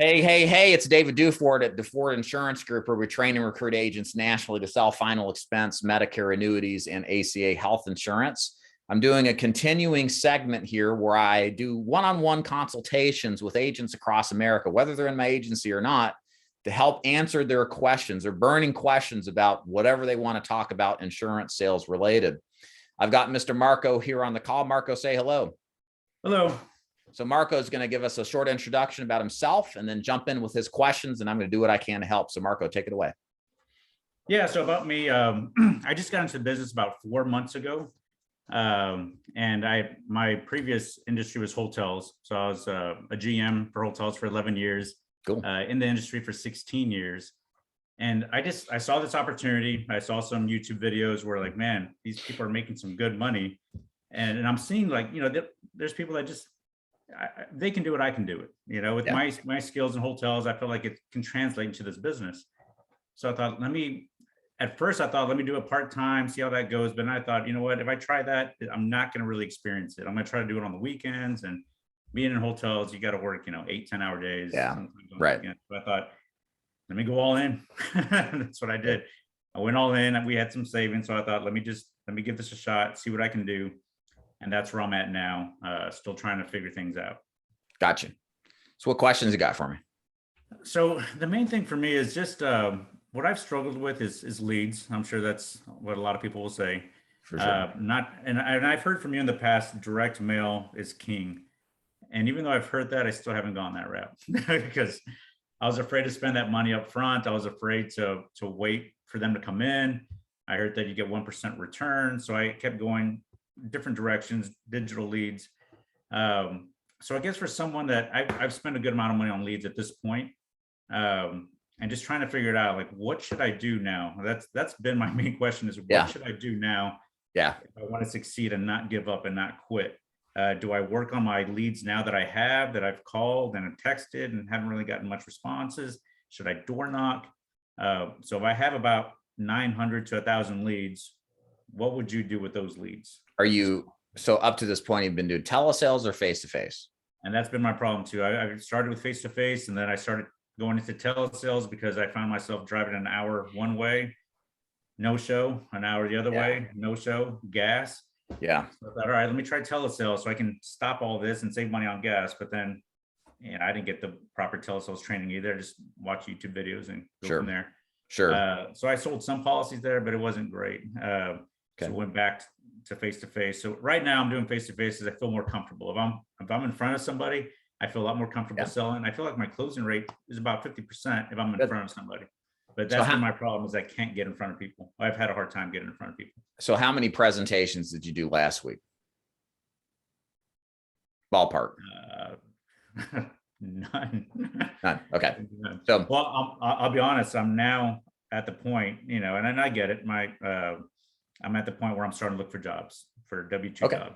Hey, it's David Duford at Duford Insurance Group, where we train and recruit agents nationally to sell final expense, Medicare annuities, and ACA health insurance. I'm doing a continuing segment here where I do one-on-one consultations with agents across America, whether they're in my agency or not, to help answer their questions or burning questions about whatever they want to talk about insurance sales related. I've got Mr. Marco here on the call. Marco, say hello. Hello. So Marco is going to give us a short introduction about himself and then jump in with his questions, and I'm going to do what I can to help. So Marco, take it away. Yeah, so about me, I just got into the business about 4 months ago. And my previous industry was hotels. So I was a GM for hotels for 11 years, Cool. In the industry for 16 years. And I saw this opportunity. I saw some YouTube videos where like, man, these people are making some good money. And I'm seeing like, there's people that just, they can do it. I can do it, with my skills in hotels. I feel like it can translate into this business. So I thought, let me do it part-time, see how that goes. But then I thought, you know what, if I try that, I'm not going to really experience it. I'm going to try to do it on the weekends, and being in hotels, you got to work, 8-10 hour days. Yeah. Right. So I thought, let me go all in. That's what I did. I went all in, and we had some savings. So I thought, let me give this a shot, see what I can do. And that's where I'm at now. Still trying to figure things out. Gotcha. So what questions you got for me? So the main thing for me is just what I've struggled with is leads. I'm sure that's what a lot of people will say. For sure. And I've heard from you in the past, direct mail is king. And even though I've heard that, I still haven't gone that route because I was afraid to spend that money up front. I was afraid to wait for them to come in. I heard that you get 1% return. So I kept going different directions, digital leads. So I guess for someone that I've spent a good amount of money on leads at this point, and just trying to figure it out, like, what should I do now? That's been my main question is what should I do now? Yeah. If I want to succeed and not give up and not quit. Do I work on my leads now that I've called and have texted and haven't really gotten much responses? Should I door knock? So if I have about 900 to 1,000 leads, what would you do with those leads? So up to this point, you've been doing telesales or face-to-face? And that's been my problem too. I started with face-to-face, and then I started going into telesales because I found myself driving an hour one way, no show, an hour the other way, no show, gas. Yeah. So I thought, all right, let me try telesales so I can stop all this and save money on gas. But then, I didn't get the proper telesales training either. I just watch YouTube videos and go from there. Sure. So I sold some policies there, but it wasn't great. Okay. So went back to face-to-face. So right now I'm doing face-to-face because I feel more comfortable. If I'm in front of somebody, I feel a lot more comfortable selling. I feel like my closing rate is about 50% if I'm in front of somebody. But that's been my problem is I can't get in front of people. I've had a hard time getting in front of people. So how many presentations did you do last week? Ballpark. None. Okay. So, well, I'll be honest. I'm now at the point, and I get it. I'm at the point where I'm starting to look for jobs, for W-2 jobs.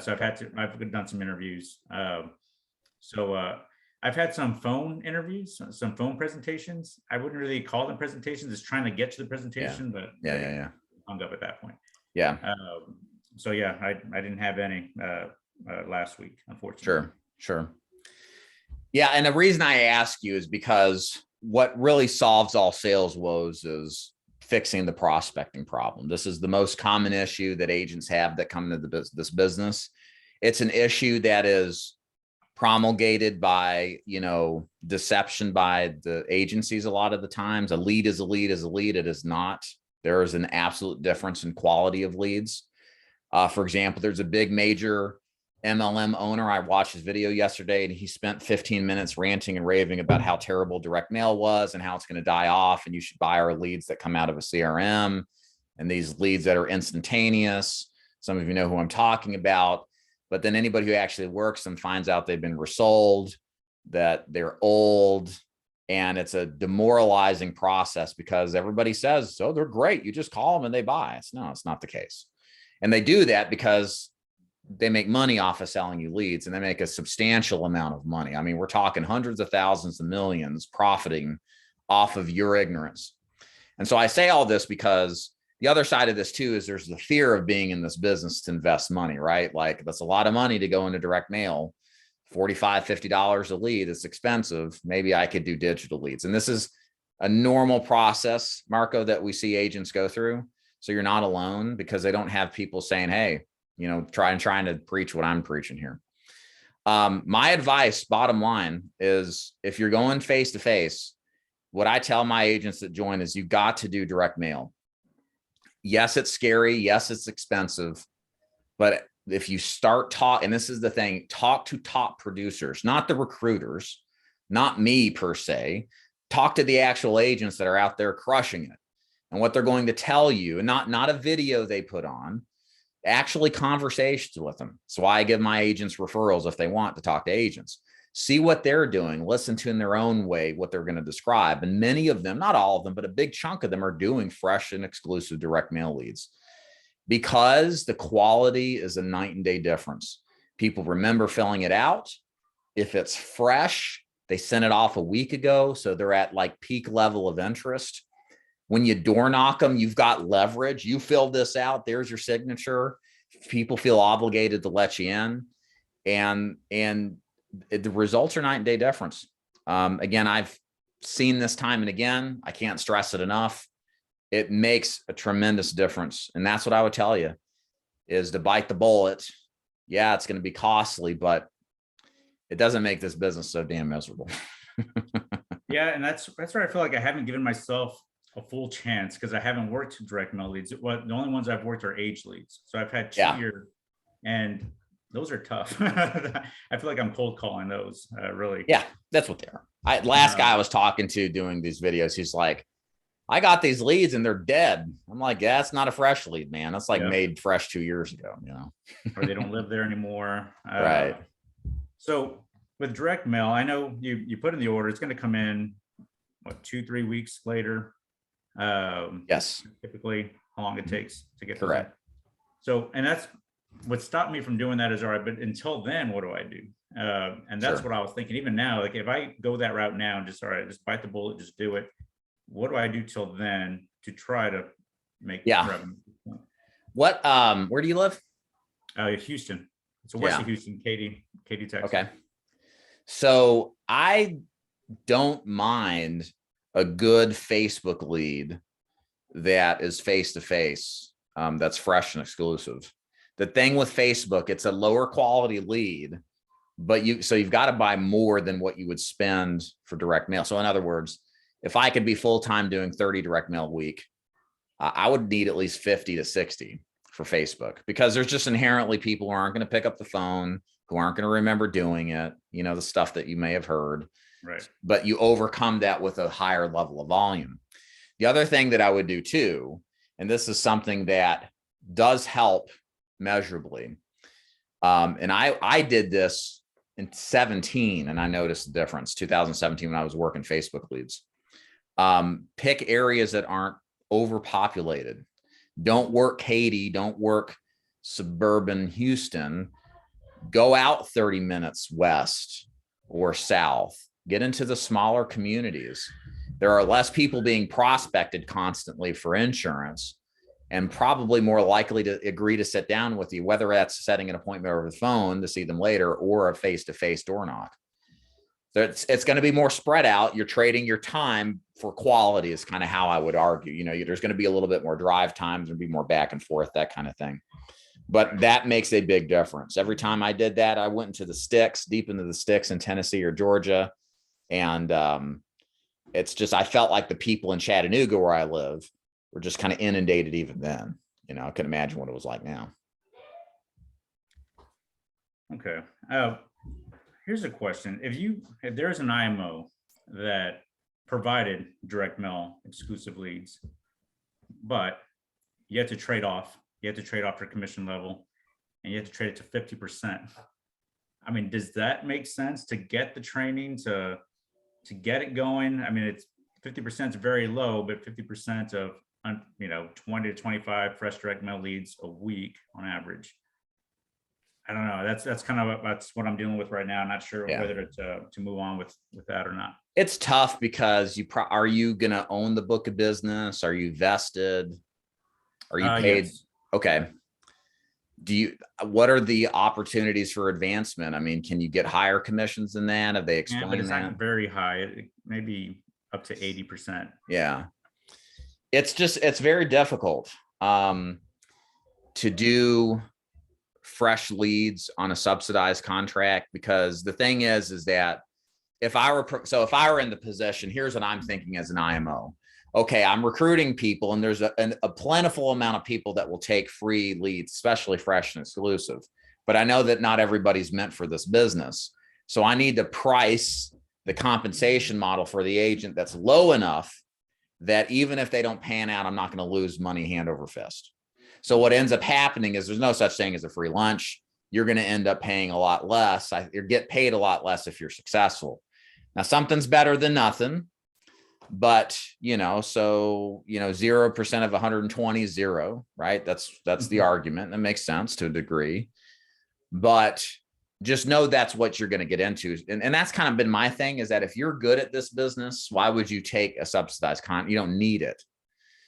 So I've done some interviews. I've had some phone interviews, some phone presentations. I wouldn't really call them presentations. It's trying to get to the presentation, but yeah. Hung up at that point. Yeah. I didn't have any last week, unfortunately. Sure. Yeah. And the reason I ask you is because what really solves all sales woes is fixing the prospecting problem. This is the most common issue that agents have that come into this business. It's an issue that is promulgated by, deception by the agencies. A lot of the times a lead is a lead is a lead. It is not. There is an absolute difference in quality of leads. For example, there's a big major MLM owner. I watched his video yesterday and he spent 15 minutes ranting and raving about how terrible direct mail was and how it's going to die off. And you should buy our leads that come out of a CRM and these leads that are instantaneous. Some of you know who I'm talking about, but then anybody who actually works them finds out they've been resold, that they're old, and it's a demoralizing process because everybody says, oh, they're great. You just call them and they buy. It's not the case. And they do that because they make money off of selling you leads, and they make a substantial amount of money. I mean, we're talking hundreds of thousands of millions profiting off of your ignorance. And so I say all this because the other side of this too is there's the fear of being in this business to invest money, right? Like that's a lot of money to go into direct mail $45, $50 a lead. It's expensive. Maybe I could do digital leads. And this is a normal process, Marco, that we see agents go through. So you're not alone, because they don't have people saying, hey, trying to preach what I'm preaching here. My advice, bottom line, is if you're going face to face, what I tell my agents that join is you got to do direct mail. Yes, it's scary. Yes, it's expensive. But if you start talking, and this is the thing, talk to top producers, not the recruiters, not me per se. Talk to the actual agents that are out there crushing it and what they're going to tell you, and not a video they put on, actually conversations with them. So I give my agents referrals if they want to talk to agents, see what they're doing, listen to in their own way what they're going to describe. And many of them, not all of them, but a big chunk of them are doing fresh and exclusive direct mail leads, because the quality is a night and day difference. People remember filling it out. If it's fresh, they sent it off a week ago, so they're at like peak level of interest. When you door knock them, you've got leverage. You filled this out. There's your signature. People feel obligated to let you in, and the results are night and day difference. Again, I've seen this time and again. I can't stress it enough. It makes a tremendous difference, and that's what I would tell you: is to bite the bullet. Yeah, it's going to be costly, but it doesn't make this business so damn miserable. Yeah, and that's where I feel like I haven't given myself a full chance, because I haven't worked direct mail leads. The only ones I've worked are age leads. So I've had 2 years, and those are tough. I feel like I'm cold calling those, really. Yeah, that's what they are. Last guy I was talking to doing these videos, he's like, I got these leads and they're dead. I'm like, yeah, that's not a fresh lead, man. That's like made fresh 2 years ago, Or they don't live there anymore. Right. So with direct mail, I know you put in the order, it's going to come in, what, 2-3 weeks later? Yes. Typically, how long it takes to get correct. So, and that's what stopped me from doing that is, all right, but until then, what do I do? And that's what I was thinking. Even now, like if I go that route now and just, all right, just bite the bullet, just do it. What do I do till then to try to make revenue? What, where do you live? Houston. So west of Houston, Katy, Texas. Okay. So I don't mind a good Facebook lead that is face-to-face, that's fresh and exclusive. The thing with Facebook, it's a lower quality lead, but you've got to buy more than what you would spend for direct mail. So in other words, if I could be full-time doing 30 direct mail a week, I would need at least 50 to 60 for Facebook, because there's just inherently people who aren't going to pick up the phone, who aren't going to remember doing it, the stuff that you may have heard. Right. But you overcome that with a higher level of volume. The other thing that I would do too, and this is something that does help measurably, and I did this in 17, and I noticed the difference. 2017, when I was working Facebook leads, pick areas that aren't overpopulated. Don't work Katy, don't work suburban Houston. Go out 30 minutes west or south. Get into the smaller communities. There are less people being prospected constantly for insurance, and probably more likely to agree to sit down with you, whether that's setting an appointment over the phone to see them later or a face-to-face door knock. So it's going to be more spread out. You're trading your time for quality is kind of how I would argue. There's going to be a little bit more drive time. There'll be more back and forth, that kind of thing. But that makes a big difference. Every time I did that, I went into the sticks, deep into the sticks in Tennessee or Georgia. And it's just, I felt like the people in Chattanooga where I live were just kind of inundated even then. I couldn't imagine what it was like now. Okay. Here's a question. If there's an IMO that provided direct mail exclusive leads, but you have to trade off your commission level, and you have to trade it to 50%. I mean, does that make sense to get the training to get it going? I mean, it's 50% is very low, but 50% of 20 to 25 fresh direct mail leads a week on average. I don't know. That's kind of that's what I'm dealing with right now. I'm not sure whether to move on with that or not. It's tough because are you going to own the book of business? Are you vested? Are you paid? Yes. Okay. what are the opportunities for advancement? I mean, can you get higher commissions than that? Have they Yeah, explained but it's that? not very high. Maybe up to 80%. Yeah. It's very difficult to do fresh leads on a subsidized contract, because the thing is that if I were in the position, here's what I'm thinking as an IMO. Okay, I'm recruiting people, and there's a plentiful amount of people that will take free leads, especially fresh and exclusive. But I know that not everybody's meant for this business. So I need to price the compensation model for the agent that's low enough that even if they don't pan out, I'm not going to lose money hand over fist. So what ends up happening is there's no such thing as a free lunch. You're going to end up paying a lot less. You get paid a lot less if you're successful. Now, something's better than nothing, but so 0% of 120 is zero, right? That's the argument. That makes sense to a degree, but just know that's what you're going to get into. And that's kind of been my thing, is that if you're good at this business, why would you take a subsidized contract? You don't need it.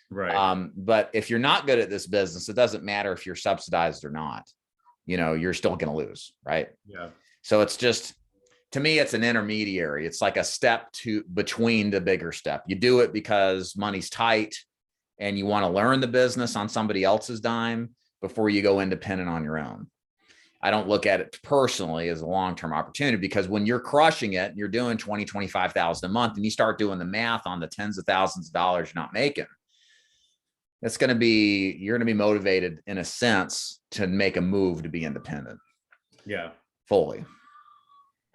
Right. But if you're not good at this business, it doesn't matter if you're subsidized or not, you're still going to lose. Right. Yeah. So it's just, to me, it's an intermediary. It's like a step between the bigger step. You do it because money's tight and you want to learn the business on somebody else's dime before you go independent on your own. I don't look at it personally as a long-term opportunity, because when you're crushing it, you're doing 20, 25,000 a month, and you start doing the math on the tens of thousands of dollars you're not making, you're going to be motivated in a sense to make a move to be independent. Yeah. Fully.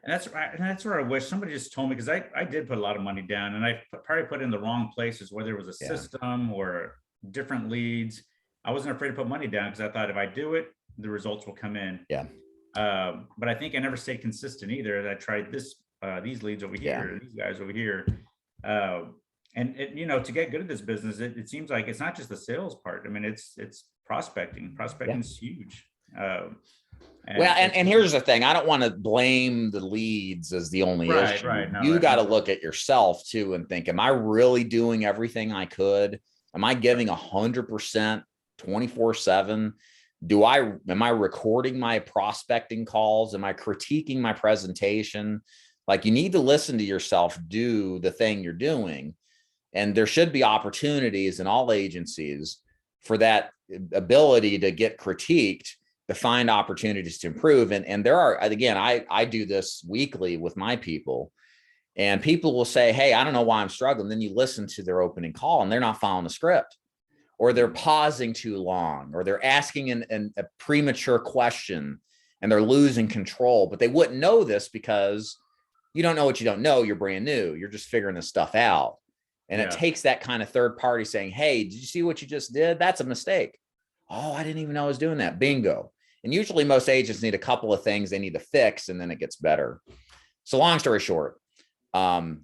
And that's where I wish somebody just told me, because I did put a lot of money down, and I probably put in the wrong places, whether it was a system or different leads. I wasn't afraid to put money down because I thought if I do it, the results will come in. Yeah. But I think I never stayed consistent either. I tried these leeds over here, these guys over here. And to get good at this business, it seems like it's not just the sales part. I mean, it's prospecting. Prospecting is huge. And here's the thing. I don't want to blame the leads as the only issue. Right. No, you got to look at yourself too and think, am I really doing everything I could? Am I giving 100%, 24/7? Am I recording my prospecting calls? Am I critiquing my presentation? Like, you need to listen to yourself, do the thing you're doing. And there should be opportunities in all agencies for that ability to get critiqued, to find opportunities to improve. And there are, again, I do this weekly with my people, and people will say, hey, I don't know why I'm struggling. Then you listen to their opening call and they're not following the script, or they're pausing too long, or they're asking a premature question and they're losing control. But they wouldn't know this because you don't know what you don't know. You're brand new. You're just figuring this stuff out. And it takes that kind of third party saying, hey, did you see what you just did? That's a mistake. Oh, I didn't even know I was doing that. Bingo. And usually most agents need a couple of things they need to fix, and then it gets better. So long story short, don't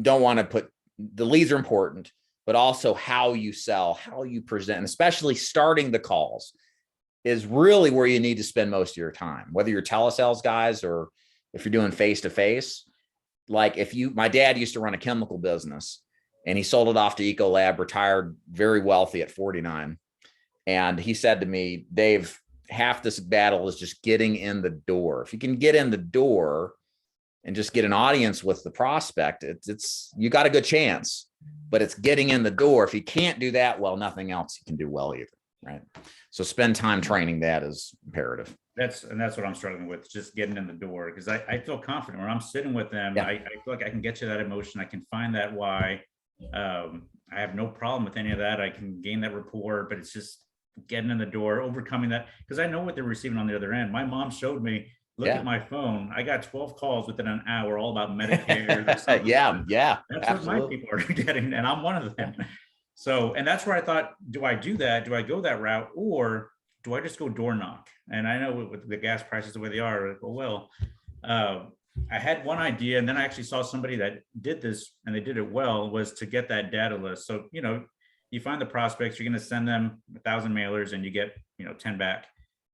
want to put, the leads are important, but also how you sell, how you present, and especially starting the calls is really where you need to spend most of your time, whether you're telesales guys or if you're doing face-to-face. Like my dad used to run a chemical business, and he sold it off to Ecolab, retired very wealthy at 49. And he said to me, Dave, half this battle is just getting in the door. If you can get in the door and just get an audience with the prospect, you got a good chance, but it's getting in the door. If you can't do that well, nothing else you can do well either. Right. So spend time training. That is imperative. That's what I'm struggling with, just getting in the door, because I feel confident when I'm sitting with them. I feel like I can get you that emotion. I can find that why. I have no problem with any of that. I can gain that rapport, but it's just getting in the door, overcoming that, because I know what they're receiving on the other end. My mom showed me, look at my phone. I got 12 calls within an hour, all about Medicare. That's absolutely what my people are getting, and I'm one of them. So, and that's where I thought, do I do that? Do I go that route, or do I just go door knock? And I know with the gas prices the way they are, I had one idea, and then I actually saw somebody that did this, and they did it well, was to get that data list. So, you find the prospects, you're going to send them 1,000 mailers and you get, 10 back.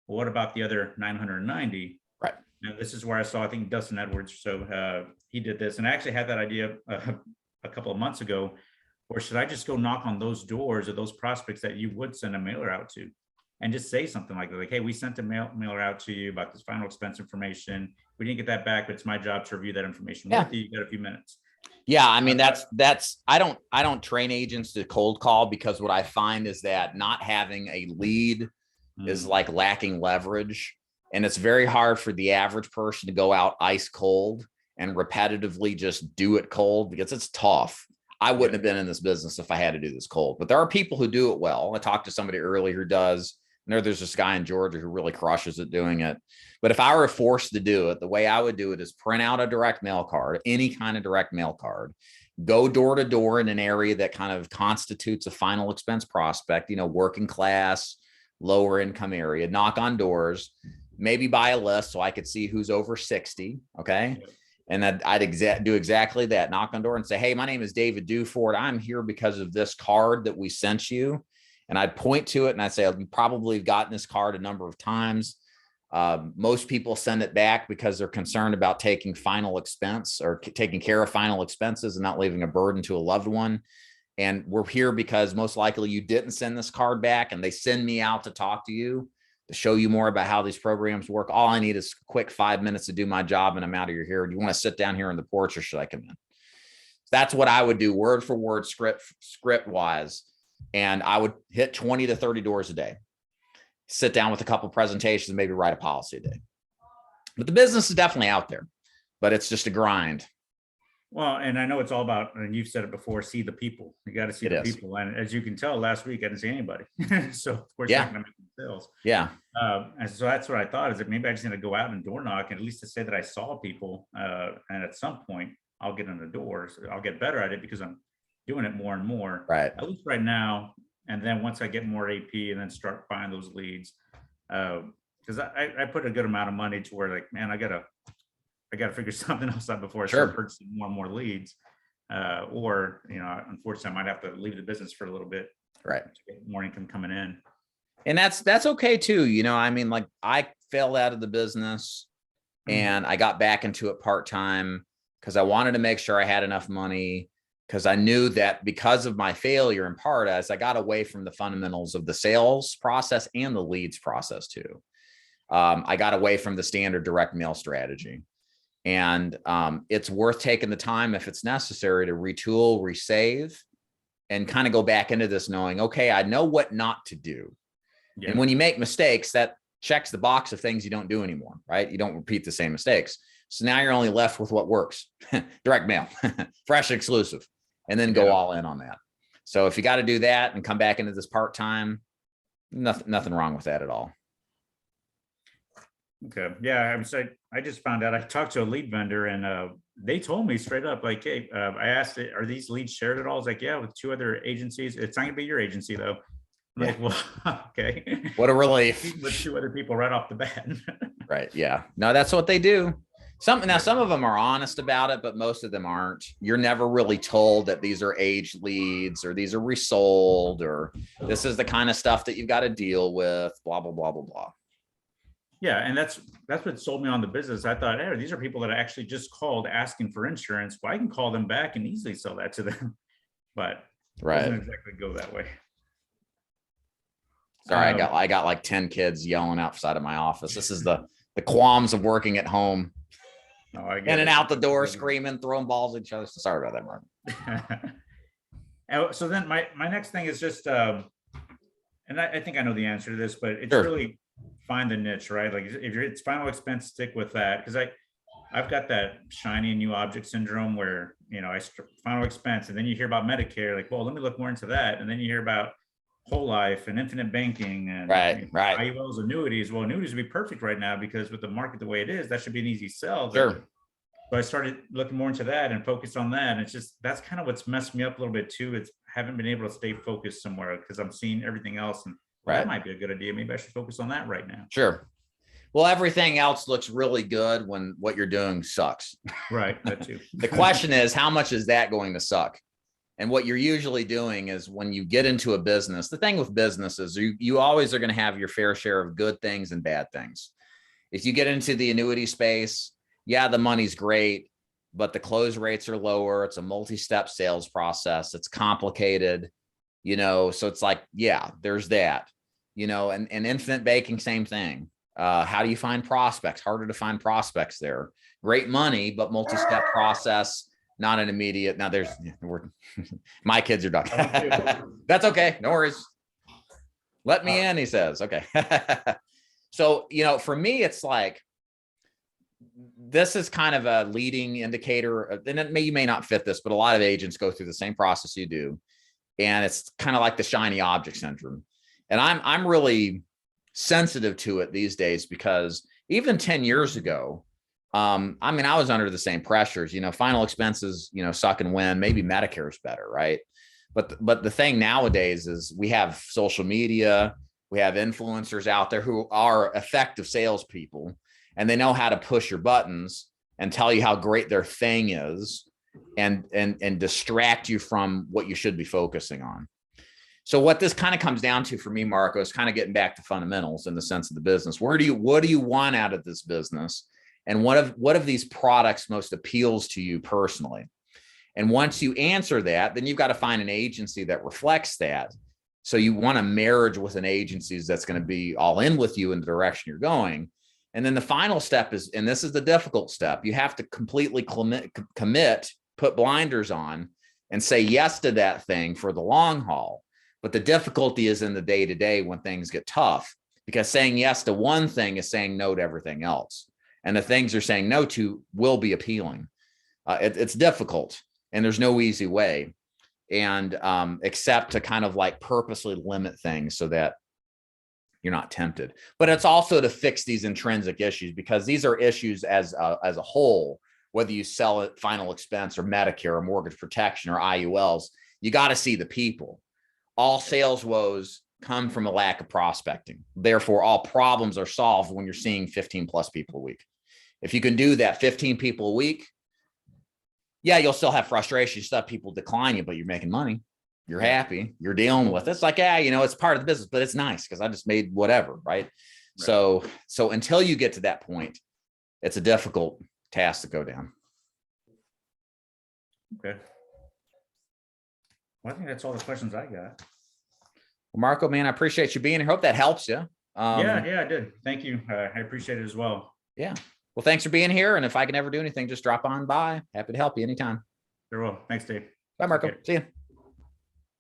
Well, what about the other 990? Right. And this is where I saw, I think, Dustin Edwards. So he did this, and I actually had that idea a couple of months ago. Or should I just go knock on those doors of those prospects that you would send a mailer out to? and just say something like, hey, we sent a mailer out to you about this final expense information. We didn't get that back, but it's my job to review that information with you. You got a few minutes. Yeah. I mean, I don't train agents to cold call, because what I find is that not having a lead is like lacking leverage. And it's very hard for the average person to go out ice cold and repetitively just do it cold, because it's tough. I wouldn't have been in this business if I had to do this cold, but there are people who do it well. I talked to somebody earlier who does. There's this guy in Georgia who really crushes at doing it. But if I were forced to do it, the way I would do it is print out a direct mail card, any kind of direct mail card, go door to door in an area that kind of constitutes a final expense prospect, working class, lower income area, knock on doors, maybe buy a list so I could see who's over 60. Okay. And I'd do exactly that. Knock on door and say, hey, my name is David Duford. I'm here because of this card that we sent you. And I'd point to it and I'd say, you probably have gotten this card a number of times. Most people send it back because they're concerned about taking final expense or taking care of final expenses and not leaving a burden to a loved one. And we're here because most likely you didn't send this card back, and they send me out to talk to you, to show you more about how these programs work. All I need is a quick 5 minutes to do my job, and I'm out of your hair. Do you want to sit down here on the porch, or should I come in? That's what I would do, word for word, script wise. And I would hit 20 to 30 doors a day, sit down with a couple presentations, and maybe write a policy a day. But the business is definitely out there, but it's just a grind. Well, and I know it's all about, and you've said it before, see the people. You got to see the people. And as you can tell, last week I didn't see anybody. So of course, I'm not going to make sales. Yeah. And so that's what I thought, is that maybe I just need to go out and door knock, and at least to say that I saw people. And at some point I'll get in the door. So I'll get better at it because I'm doing it more and more. Right. At least right now. And then once I get more AP and then start buying those leads, because I put a good amount of money to where, like, man, I gotta figure something else out before I start purchasing more and more leads. Or, unfortunately, I might have to leave the business for a little bit. Right. To get more income coming in. And that's okay too. I mean, like, I failed out of the business and I got back into it part-time because I wanted to make sure I had enough money, because I knew that because of my failure in part, as I got away from the fundamentals of the sales process and the leads process too, I got away from the standard direct mail strategy. And it's worth taking the time, if it's necessary, to retool, resave, and kind of go back into this knowing, okay, I know what not to do. Yeah. And when you make mistakes, that checks the box of things you don't do anymore, right? You don't repeat the same mistakes. So now you're only left with what works. Direct mail, fresh, exclusive, and then go all in on that. So if you got to do that and come back into this part-time, nothing wrong with that at all. Okay. Yeah. I just found out, I talked to a lead vendor, and they told me straight up, like, hey, I asked, are these leads shared at all? I was like, yeah, with 2 other agencies. It's not gonna be your agency though. Yeah. Like, well, okay. What a relief. With 2 other people right off the bat. Right. Yeah. No, that's what they do. Some of them are honest about it, but most of them aren't. You're never really told that these are aged leads, or these are resold, or this is the kind of stuff that you've got to deal with, blah, blah, blah, blah, blah. Yeah. And that's what sold me on the business. I thought, hey, these are people that actually just called asking for insurance. Well, I can call them back and easily sell that to them. But it doesn't exactly go that way. Sorry, I got like 10 kids yelling outside of my office. This is the qualms of working at home. Oh, I get in and it. out the door, screaming, throwing balls at each other. So sorry about that, Mark. So then my next thing is just, and I think I know the answer to this, but it's really find the niche, right? Like, if it's final expense, stick with that. Because I've got that shiny new object syndrome where, final expense, and then you hear about Medicare, like, well, let me look more into that. And then you hear about whole life and infinite banking and IULs, annuities. Well, annuities would be perfect right now, because with the market the way it is, that should be an easy sell. Sure. So I started looking more into that and focused on that. And it's just, that's kind of what's messed me up a little bit too. It's haven't been able to stay focused somewhere, because I'm seeing everything else, and that might be a good idea. Maybe I should focus on that right now. Sure. Well, everything else looks really good when what you're doing sucks. Right. That too. The question is, how much is that going to suck? And what you're usually doing is, when you get into a business, the thing with business is you always are going to have your fair share of good things and bad things. If you get into the annuity space, yeah, the money's great, but the close rates are lower. It's a multi-step sales process. It's complicated, so it's like, yeah, there's that. and infinite baking, same thing. How do you find prospects? Harder to find prospects there. Great money, but multi-step process, not an immediate. Now my kids are done. That's okay. No worries. Let me in, he says. Okay. So, for me, it's like, this is kind of a leading indicator, and you may not fit this, but a lot of agents go through the same process you do. And it's kind of like the shiny object syndrome. And I'm really sensitive to it these days, because even 10 years ago, I was under the same pressures, final expenses, suck and win. Maybe Medicare is better, right? But the thing nowadays is we have social media, we have influencers out there who are effective salespeople, and they know how to push your buttons and tell you how great their thing is, and distract you from what you should be focusing on. So what this kind of comes down to for me, Marco, is kind of getting back to fundamentals in the sense of the business. What do you want out of this business? And what of these products most appeals to you personally? And once you answer that, then you've got to find an agency that reflects that. So you want a marriage with an agency that's going to be all in with you in the direction you're going. And then the final step is, and this is the difficult step, you have to completely commit, put blinders on, and say yes to that thing for the long haul. But the difficulty is in the day-to-day when things get tough, because saying yes to one thing is saying no to everything else. And the things you're saying no to will be appealing. It's difficult, and there's no easy way, and except to kind of like purposely limit things so that you're not tempted. But it's also to fix these intrinsic issues, because these are issues as a whole, whether you sell it final expense or Medicare or mortgage protection or IULs, you got to see the people. All sales woes come from a lack of prospecting. Therefore, all problems are solved when you're seeing 15 plus people a week. If you can do that 15 people a week, yeah, you'll still have frustration. You still have people decline you, but you're making money. You're happy. You're dealing with it. It's like, it's part of the business, but it's nice because I just made whatever, right? So until you get to that point, it's a difficult task to go down. Okay. Well, I think that's all the questions I got. Well, Marco, man, I appreciate you being here. Hope that helps you. Yeah, I did. Thank you. I appreciate it as well. Yeah. Well, thanks for being here. And if I can ever do anything, just drop on by. Happy to help you anytime. Sure will. Thanks, Dave. Bye, Marco. See you.